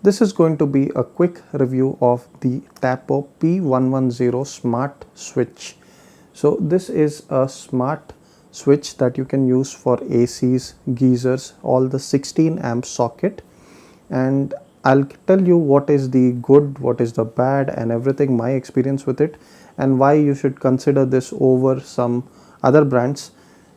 This is going to be a quick review of the Tapo P110 Smart switch. So this is a smart switch that you can use for ACs, geysers, all the 16 amp socket, and I'll tell you what is the good, what is the bad, and everything, my experience with it, and why you should consider this over some other brands,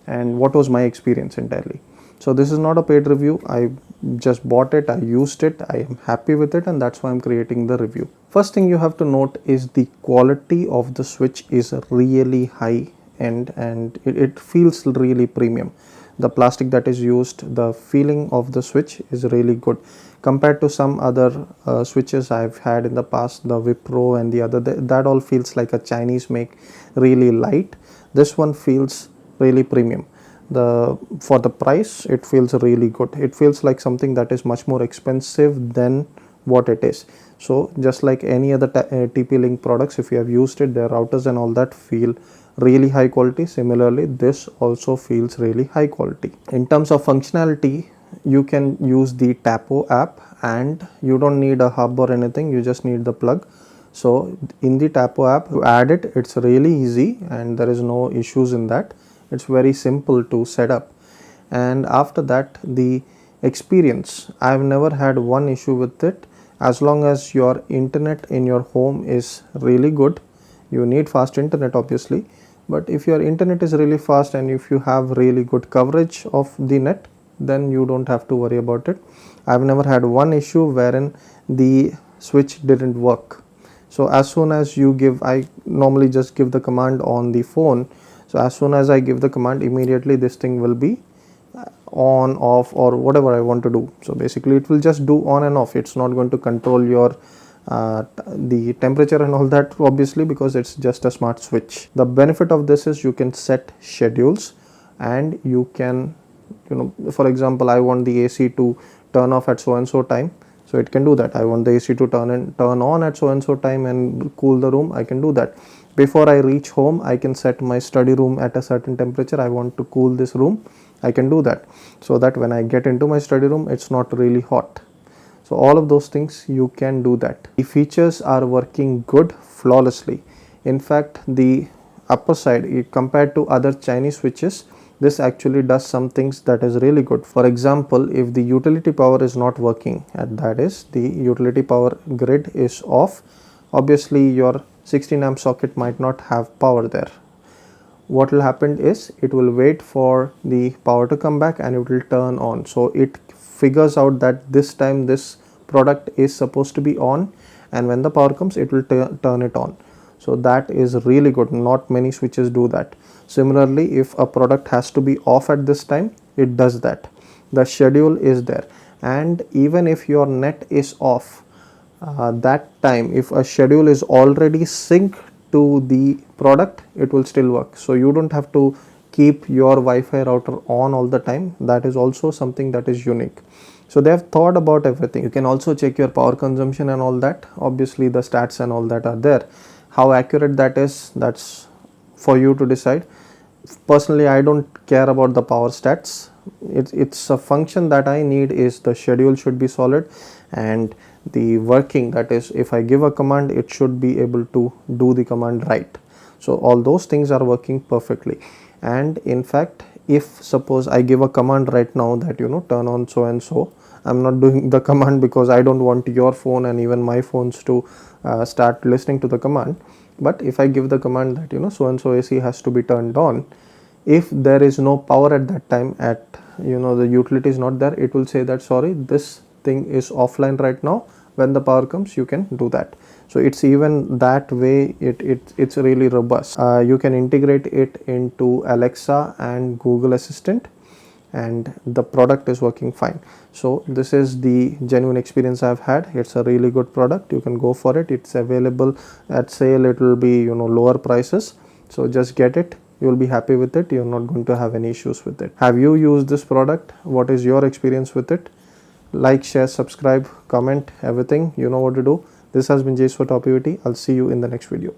and what was my experience entirely. So this is not a paid review. I just bought it, I used it, I am happy with it, and that's why I'm creating the review. First thing you have to note is the quality of the switch is really high end, and it feels really premium. The plastic that is used, the feeling of the switch is really good compared to some other switches I've had in the past, the Wipro and the other, that all feels like a Chinese make, really light. This one feels really premium. For the price, it feels really good. It feels like something that is much more expensive than what it is. So just like any other TP-Link products, if you have used it, their routers and all that feel really high quality. Similarly, this also feels really high quality. In terms of functionality, you can use the Tapo app, and you don't need a hub or anything, you just need the plug. So in the Tapo app, you add it, it's really easy and there is no issues in that. It's very simple to set up. And after that, the experience, I've never had one issue with it. As long as your internet in your home is really good, you need fast internet obviously, but if your internet is really fast and if you have really good coverage of the net, then you don't have to worry about it. I've never had one issue wherein the switch didn't work. So as soon as you give, I normally just give the command on the phone. So as soon as I give the command, immediately this thing will be on, off, or whatever I want to do. So basically it will just do on and off. It's not going to control your the temperature and all that, obviously, because it's just a smart switch. The benefit of this is you can set schedules, and you can, for example, I want the AC to turn off at so and so time, so it can do that. I want the AC to turn on at so and so time and cool the room, I can do that. Before I reach home, I can set my study room at a certain temperature. I want to cool this room, I can do that, so that when I get into my study room, it's not really hot. So all of those things you can do that. The features are working good, flawlessly. In fact, the upper side, compared to other Chinese switches, this actually does some things that is really good. For example, if the utility power is not working, and that is the utility power grid is off, obviously your 16 amp socket might not have power there. What will happen is it will wait for the power to come back and it will turn on. So it figures out that this time this product is supposed to be on, and when the power comes, it will turn it on. So that is really good. Not many switches do that. Similarly, if a product has to be off at this time, it does that. The schedule is there, and even if your net is off, that time, if a schedule is already synced to the product, it will still work. So you don't have to keep your Wi-Fi router on all the time. That is also something that is unique. So they have thought about everything. You can also check your power consumption and all that. Obviously the stats and all that are there. How accurate that is, that's for you to decide. Personally, I don't care about the power stats. It's a function that I need is the schedule should be solid, and the working, that is, if I give a command, it should be able to do the command right. So all those things are working perfectly. And in fact, if suppose I give a command right now that turn on so and so, I'm not doing the command because I don't want your phone and even my phones to start listening to the command. But if I give the command that so and so AC has to be turned on, if there is no power at that time, at the utility is not there, it will say that sorry, this thing is offline right now. When the power comes, you can do that. So it's even that way, it's really robust. You can integrate it into Alexa and Google Assistant, and the product is working fine. So this is the genuine experience I've had. It's a really good product. You can go for it. It's available at sale. It will be lower prices, so just get it. You will be happy with it. You're not going to have any issues with it. Have you used this product? What is your experience with it? Like, share, subscribe, comment, everything. You know what to do. This has been Jace for TopEvt. I'll see you in the next video.